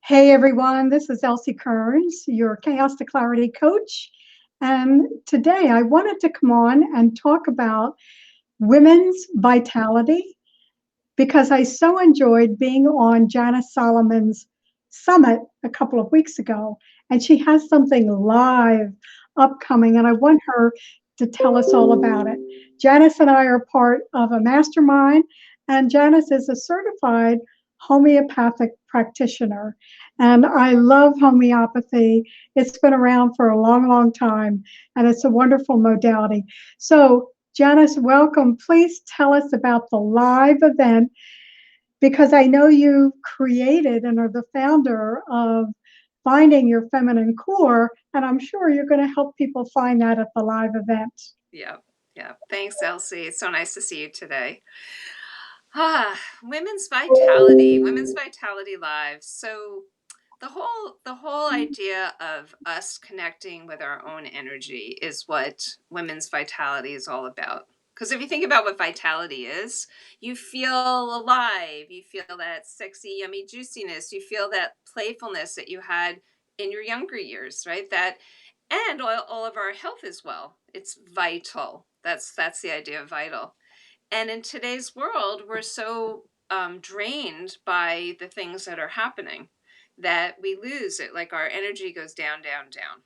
Hey everyone, this is Elsie Kerns, your Chaos to Clarity coach. And today I wanted to come on and talk about women's vitality because I so enjoyed being on Janice Solomon's summit a couple of weeks ago. And she has something live upcoming, and I want her to tell us all about it. Janice and I are part of a mastermind, and Janice is a certified homeopathic practitioner. And I love homeopathy. It's been around for a long, long time, and it's a wonderful modality. So, Janice, welcome. Please tell us about the live event because I know you created and are the founder of Finding Your Feminine Core, and I'm sure you're going to help people find that at the live event. Yeah, yeah. Thanks, Elsie. It's so nice to see you today. Women's vitality lives. So the whole idea of us connecting with our own energy is what women's vitality is all about. Because if you think about what vitality is, you feel alive, you feel that sexy, yummy juiciness, you feel that playfulness that you had in your younger years, right? That and all of our health as well. It's vital. That's the idea of vital. And in today's world, we're so drained by the things that are happening that we lose it. Like our energy goes down, down, down.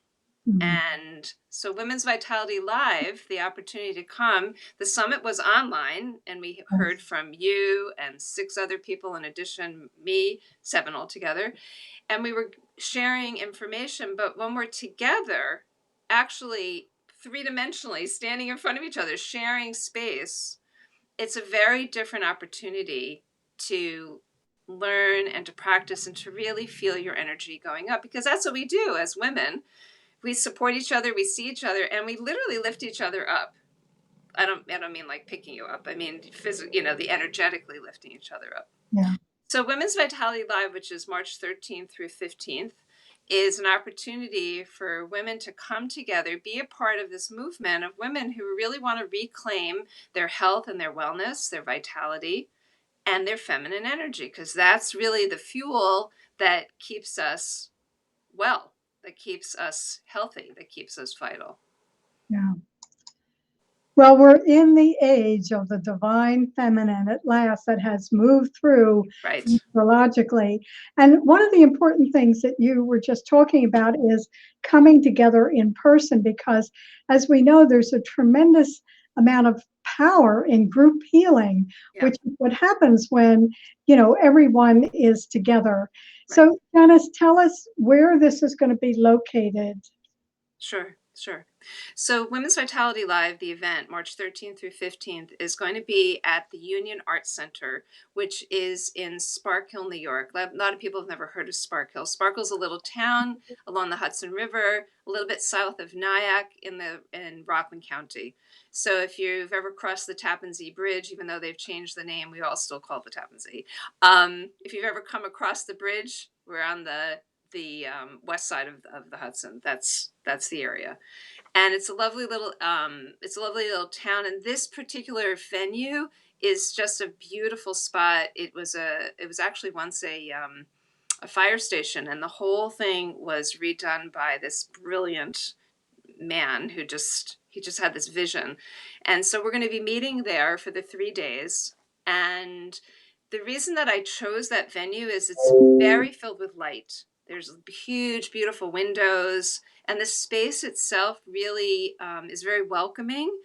Mhm. And so, Women's Vitality Live, the opportunity to come, the summit was online, and we heard from you and six other people, in addition, me, seven altogether. And we were sharing information. But when we're together, actually three dimensionally, standing in front of each other, sharing space, it's a very different opportunity to learn and to practice and to really feel your energy going up, because that's what we do as women. We support each other, we see each other, and we literally lift each other up. I don't mean like picking you up. I mean physically, the energetically lifting each other up. Yeah. So Women's Vitality Live, which is March 13th through 15th, is an opportunity for women to come together, be a part of this movement of women who really want to reclaim their health and their wellness, their vitality, and their feminine energy, because that's really the fuel that keeps us well, that keeps us healthy, that keeps us vital. Yeah. Well, we're in the age of the divine feminine at last that has moved through Right. astrologically. And one of the important things that you were just talking about is coming together in person because, as we know, there's a tremendous amount of power in group healing, Yeah. which is what happens when, everyone is together. Right. So, Janice, tell us where this is going to be located. Sure, sure. So, Women's Vitality Live, the event, March 13th through 15th, is going to be at the Union Arts Center, which is in Spark Hill, New York. A lot of people have never heard of Spark Hill. Spark Hill's a little town along the Hudson River, a little bit south of Nyack in Rockland County. So, if you've ever crossed the Tappan Zee Bridge, even though they've changed the name, we all still call it the Tappan Zee. If you've ever come across the bridge, we're on the west side of the Hudson. That's the area, and it's a lovely little town. And this particular venue is just a beautiful spot. It was actually once a fire station, and the whole thing was redone by this brilliant man who just had this vision. And so we're going to be meeting there for the 3 days. And the reason that I chose that venue is it's very filled with light. There's huge, beautiful windows, and the space itself really is very welcoming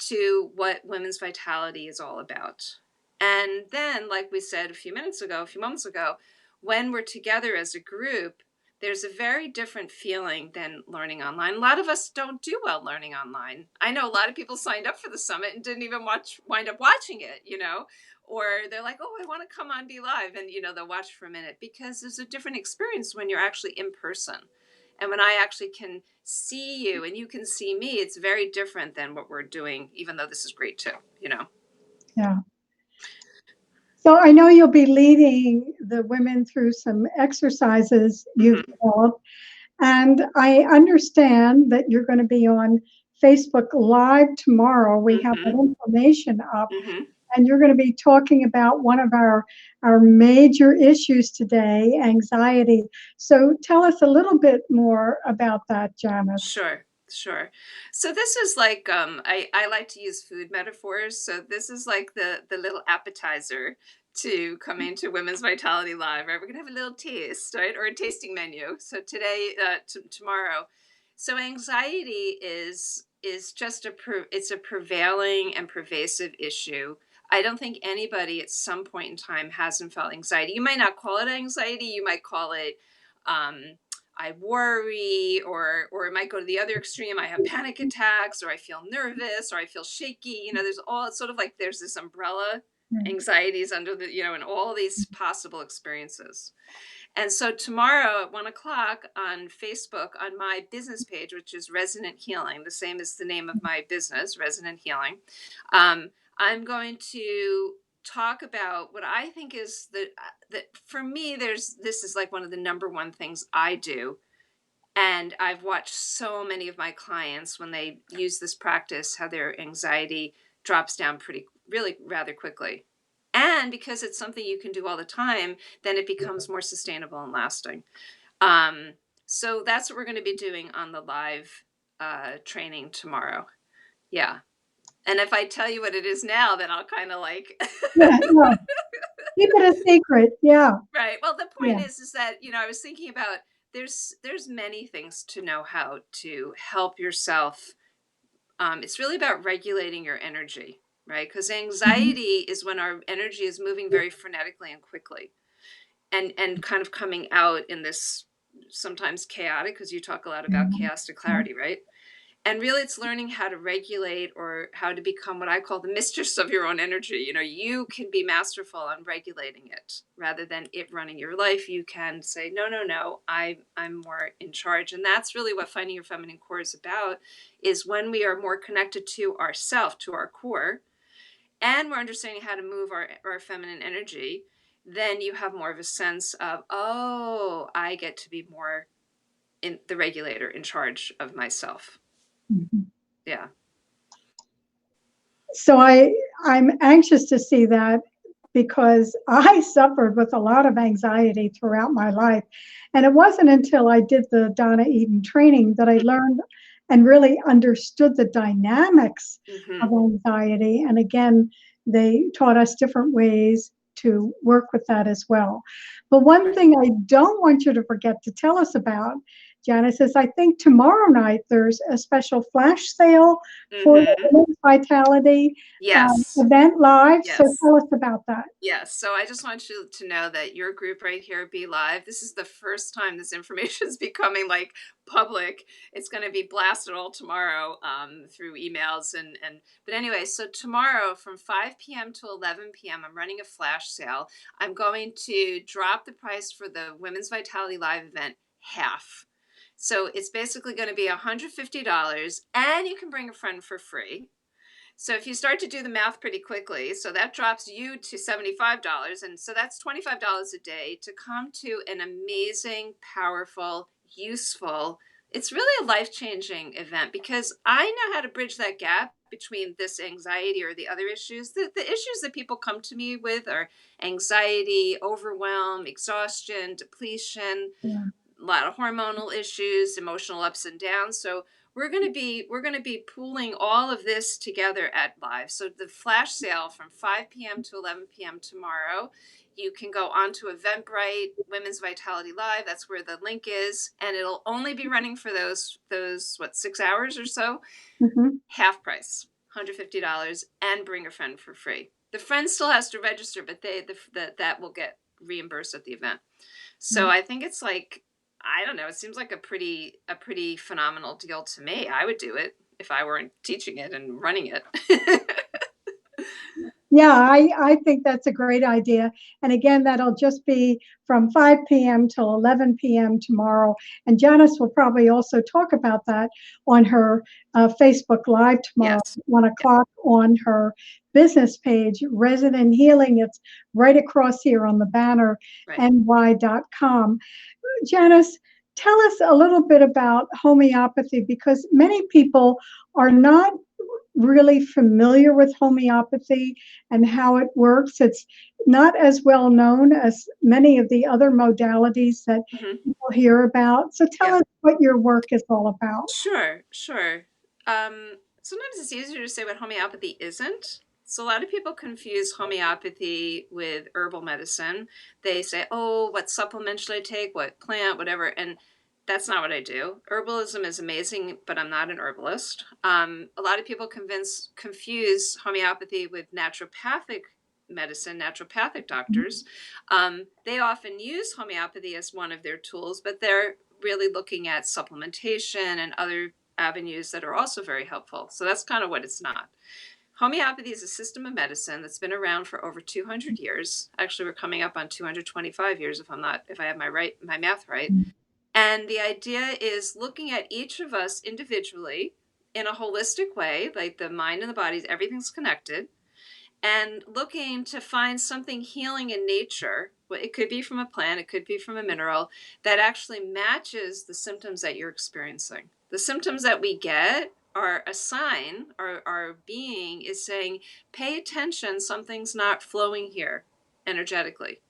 to what women's vitality is all about. And then, like we said a few moments ago, when we're together as a group, there's a very different feeling than learning online. A lot of us don't do well learning online. I know a lot of people signed up for the summit and didn't even wind up watching it. Or they're like, oh, I want to come on Be Live. And, they'll watch for a minute, because there's a different experience when you're actually in person. And when I actually can see you and you can see me, it's very different than what we're doing, even though this is great too. Yeah. So I know you'll be leading the women through some exercises you've Mm-hmm. developed. And I understand that you're going to be on Facebook Live tomorrow. We have that Mm-hmm. information up. Mm-hmm. and you're going to be talking about one of our major issues today, anxiety. So tell us a little bit more about that, Janice. Sure, sure. So this is like I like to use food metaphors. So this is like the little appetizer to come into Women's Vitality Live, right? We're gonna have a little taste, right? Or a tasting menu. So today, tomorrow. So anxiety is just it's a prevailing and pervasive issue. I don't think anybody at some point in time hasn't felt anxiety. You might not call it anxiety, you might call it um I worry, or it might go to the other extreme. I have panic attacks, or I feel nervous, or I feel shaky. You know, there's all sort of like there's this umbrella anxieties under the, and all these possible experiences. And so tomorrow at 1 o'clock on Facebook, on my business page, which is Resonant Healing, the same as the name of my business, Resonant Healing, I'm going to talk about what I think is that for me, this is like one of the number one things I do. And I've watched so many of my clients when they use this practice, how their anxiety drops down really rather quickly. And because it's something you can do all the time, then it becomes more sustainable and lasting. So that's what we're going to be doing on the live training tomorrow. Yeah. And if I tell you what it is now, then I'll kind of like. Yeah, yeah. Keep it a secret. Yeah. Right. Well, the point is that, I was thinking about there's many things to know how to help yourself. It's really about regulating your energy, right? Because anxiety is when our energy is moving very frenetically and quickly, and kind of coming out in this sometimes chaotic, because you talk a lot about chaos to clarity, right? And really it's learning how to regulate, or how to become what I call the mistress of your own energy. You can be masterful on regulating it rather than it running your life. You can say, no, I'm more in charge. And that's really what Finding Your Feminine Core is about, is when we are more connected to ourself, to our core, and we're understanding how to move our feminine energy, then you have more of a sense of, oh, I get to be more in the regulator, in charge of myself. Yeah. So I'm anxious to see that, because I suffered with a lot of anxiety throughout my life. And it wasn't until I did the Donna Eden training that I learned and really understood the dynamics of anxiety. And again, they taught us different ways to work with that as well. But one thing I don't want you to forget to tell us about, Janice, is I think tomorrow night there's a special flash sale for the Women's Vitality event live. Yes. So tell us about that. Yes. So I just want you to know that your group right here, Be Live, this is the first time this information is becoming like public. It's going to be blasted all tomorrow through emails but anyway, so tomorrow from 5 p.m. to 11 p.m. I'm running a flash sale. I'm going to drop the price for the Women's Vitality Live event half. So it's basically going to be $150, and you can bring a friend for free. So if you start to do the math pretty quickly, so that drops you to $75. And so that's $25 a day to come to an amazing, powerful, useful, it's really a life-changing event, because I know how to bridge that gap between this anxiety or the other issues. The issues that people come to me with are anxiety, overwhelm, exhaustion, depletion, a lot of hormonal issues, emotional ups and downs. So we're going to be pooling all of this together at Live. So the flash sale from 5 p.m. to 11 p.m. tomorrow, you can go on to Eventbrite, Women's Vitality Live. That's where the link is. And it'll only be running for those 6 hours or so. Half price, $150, and bring a friend for free. The friend still has to register, but that will get reimbursed at the event. So I think it's like, I don't know, it seems like a pretty phenomenal deal to me. I would do it if I weren't teaching it and running it. Yeah, I think that's a great idea. And again, that'll just be from 5 p.m. till 11 p.m. tomorrow. And Janice will probably also talk about that on her Facebook Live tomorrow, Yes. 1 o'clock on her business page, Resident Healing. It's right across here on the banner, ny.com. Janice, tell us a little bit about homeopathy, because many people are not really familiar with homeopathy and how it works. It's not as well known as many of the other modalities that Hmm. people hear about. So tell Yep. us what your work is all about. Sure, sure. Sometimes it's easier to say what homeopathy isn't. So a lot of people confuse homeopathy with herbal medicine. They say, "Oh, what supplement should I take? What plant? Whatever." And that's not what I do. Herbalism is amazing, but I'm not an herbalist. A lot of people confuse homeopathy with naturopathic medicine, naturopathic doctors. They often use homeopathy as one of their tools, but they're really looking at supplementation and other avenues that are also very helpful. So that's kind of what it's not. Homeopathy is a system of medicine that's been around for over 200 years. Actually, we're coming up on 225 years if I have my math right. And the idea is looking at each of us individually in a holistic way, like the mind and the body, everything's connected, and looking to find something healing in nature. It could be from a plant, it could be from a mineral that actually matches the symptoms that you're experiencing. The symptoms that we get are a sign, our being is saying, pay attention, something's not flowing here energetically.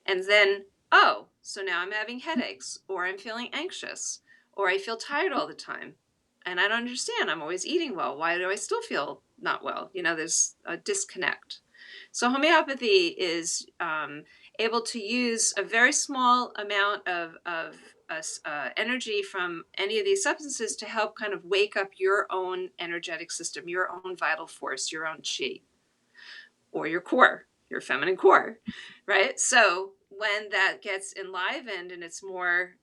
And then, oh, so now I'm having headaches, or I'm feeling anxious, or I feel tired all the time. And I don't understand. I'm always eating well. Why do I still feel not well? There's a disconnect. So, homeopathy is able to use a very small amount of energy from any of these substances to help kind of wake up your own energetic system, your own vital force, your own chi, or your core, your feminine core, right? So when that gets enlivened and it's more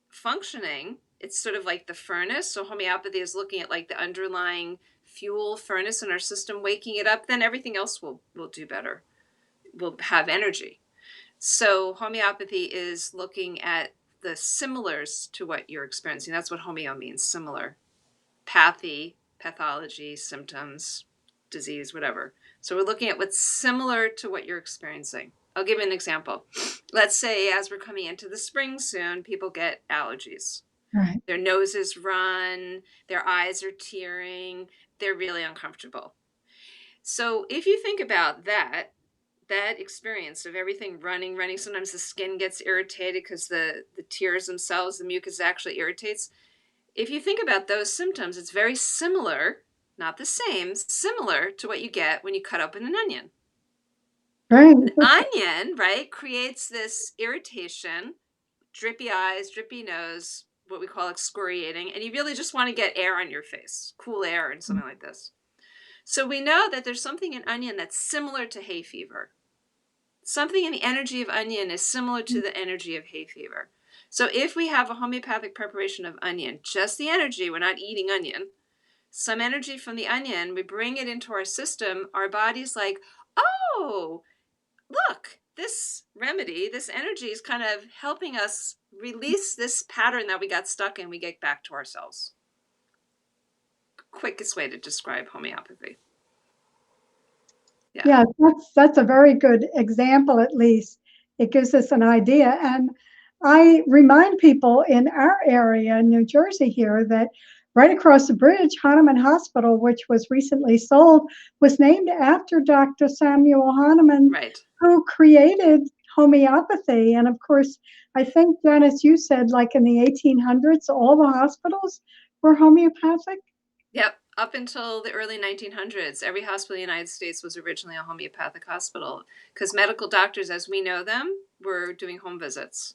functioning, it's sort of like the furnace. So homeopathy is looking at like the underlying fuel furnace in our system, waking it up, then everything else will do better. Will have energy. So homeopathy is looking at the similars to what you're experiencing. That's what homeo means, similar. Pathology, symptoms, disease, whatever. So we're looking at what's similar to what you're experiencing. I'll give you an example. Let's say as we're coming into the spring soon, people get allergies. Right. Their noses run, their eyes are tearing, they're really uncomfortable. So if you think about that experience of everything running, sometimes the skin gets irritated because the tears themselves, the mucus actually irritates. If you think about those symptoms, it's very similar, not the same, similar to what you get when you cut open an onion. Right. An onion, right, creates this irritation, drippy eyes, drippy nose, what we call excoriating, and you really just want to get air on your face, cool air and something like this. So we know that there's something in onion that's similar to hay fever. Something in the energy of onion is similar to the energy of hay fever. So if we have a homeopathic preparation of onion, just the energy, we're not eating onion, some energy from the onion, we bring it into our system, our body's like, oh, look, this remedy, this energy is kind of helping us release this pattern that we got stuck in, we get back to ourselves. Quickest way to describe homeopathy. Yeah. Yeah, that's a very good example, at least. It gives us an idea. And I remind people in our area, in New Jersey here, that right across the bridge, Hahnemann Hospital, which was recently sold, was named after Dr. Samuel Hahnemann, Right. who created homeopathy. And of course, I think, Janice, you said like in the 1800s, all the hospitals were homeopathic. Yep. Up until the early 1900s, every hospital in the United States was originally a homeopathic hospital because medical doctors, as we know them, were doing home visits.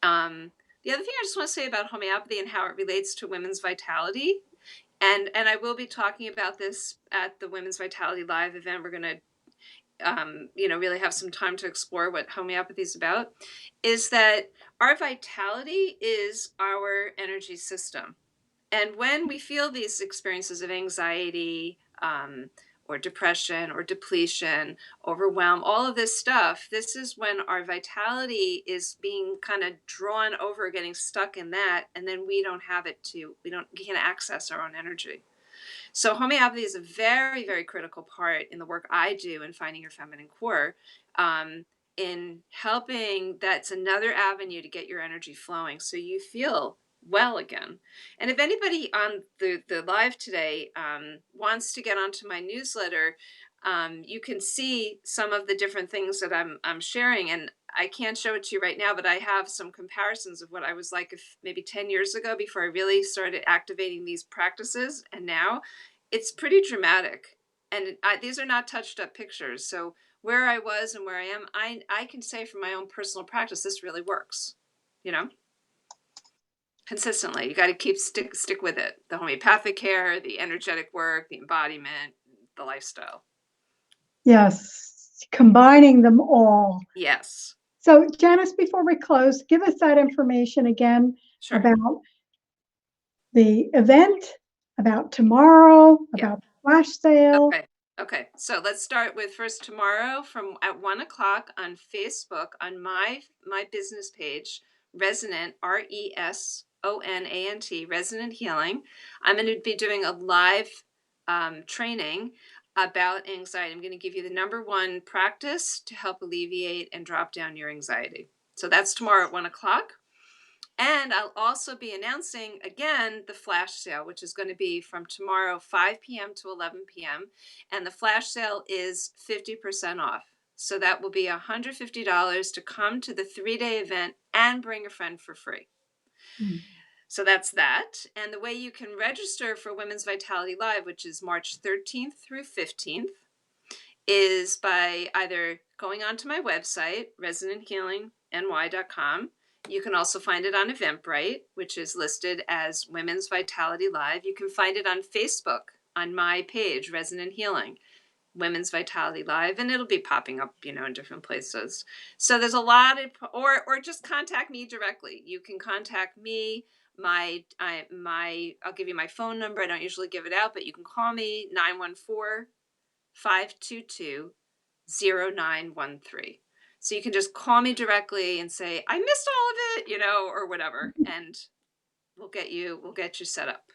The other thing I just want to say about homeopathy and how it relates to women's vitality, and I will be talking about this at the Women's Vitality Live event. We're going to, really have some time to explore what homeopathy is about, is that our vitality is our energy system. And when we feel these experiences of anxiety, or depression or depletion, overwhelm, all of this stuff, this is when our vitality is being kind of drawn over, getting stuck in that, and then we can't access our own energy. So homeopathy is a very, very critical part in the work I do in finding your feminine core. In helping, that's another avenue to get your energy flowing so you feel well again. And if anybody on the live today wants to get onto my newsletter, you can see some of the different things that I'm sharing. And I can't show it to you right now, but I have some comparisons of what I was like if maybe 10 years ago before I really started activating these practices. And now it's pretty dramatic. And these are not touched up pictures. So where I was and where I am, I can say from my own personal practice, this really works, you know, consistently. You got to stick with it. The homeopathic care, the energetic work, the embodiment, the lifestyle. Yes, combining them all. Yes. So, Janice, before we close, give us that information again Sure. about the event, about tomorrow, about the flash sale. Okay. So let's start with first tomorrow from at 1 o'clock on Facebook on my business page, Resonant, RESONANT, Resonant Healing. I'm going to be doing a live training about anxiety. I'm going to give you the #1 practice to help alleviate and drop down your anxiety. So that's tomorrow at 1 o'clock. And I'll also be announcing again the flash sale, which is going to be from tomorrow, 5 p.m. to 11 p.m. And the flash sale is 50% off. So that will be $150 to come to the 3-day event and bring a friend for free. Mm-hmm. So that's that. And the way you can register for Women's Vitality Live, which is March 13th through 15th, is by either going onto my website, resonanthealingny.com. You can also find it on Eventbrite, which is listed as Women's Vitality Live. You can find it on Facebook on my page, Resonant Healing, Women's Vitality Live, and it'll be popping up, in different places. So there's a lot of, or just contact me directly. You can contact me. I'll give you my phone number. I don't usually give it out, but you can call me 914-522-0913. So you can just call me directly and say, I missed all of it, or whatever. And we'll get you set up.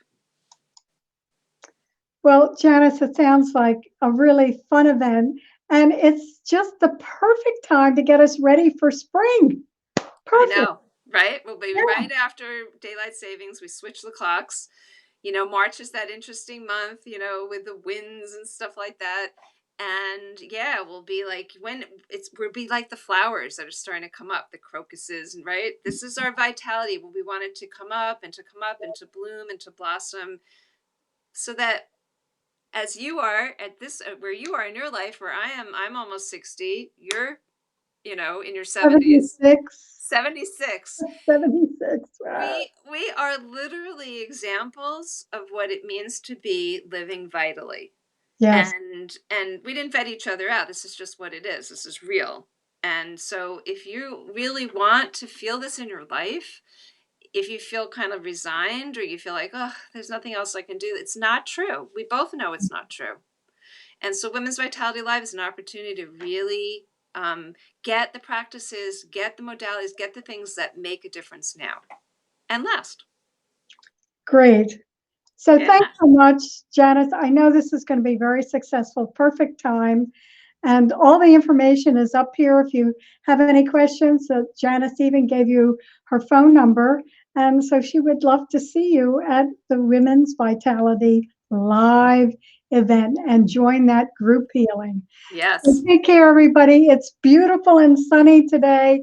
Well, Janice, it sounds like a really fun event. And it's just the perfect time to get us ready for spring. Perfect. I know, right? We'll be right after daylight savings. We switch the clocks. March is that interesting month, with the winds and stuff like that. And yeah, we'll be like we'll be like the flowers that are starting to come up, the crocuses, right? This is our vitality when we want it to come up and to bloom and to blossom, so that as you are at this, where you are in your life, where I'm almost 60, you're, in your 70s. 76. 76. Wow. We are literally examples of what it means to be living vitally. Yes. And we didn't vet each other out. This is just what it is. This is real. And so if you really want to feel this in your life, if you feel kind of resigned or you feel like, oh, there's nothing else I can do, it's not true. We both know it's not true. And so Women's Vitality Live is an opportunity to really get the practices, get the modalities, get the things that make a difference now and last. Great. So thanks so much, Janice. I know this is going to be very successful. Perfect time. And all the information is up here if you have any questions. Janice even gave you her phone number. And so she would love to see you at the Women's Vitality Live event and join that group healing. Yes. So take care, everybody. It's beautiful and sunny today.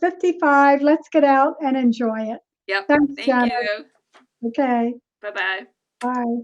55? Let's get out and enjoy it. Yep. Thanks, Thank Janice. you. Okay. Bye-bye. Bye.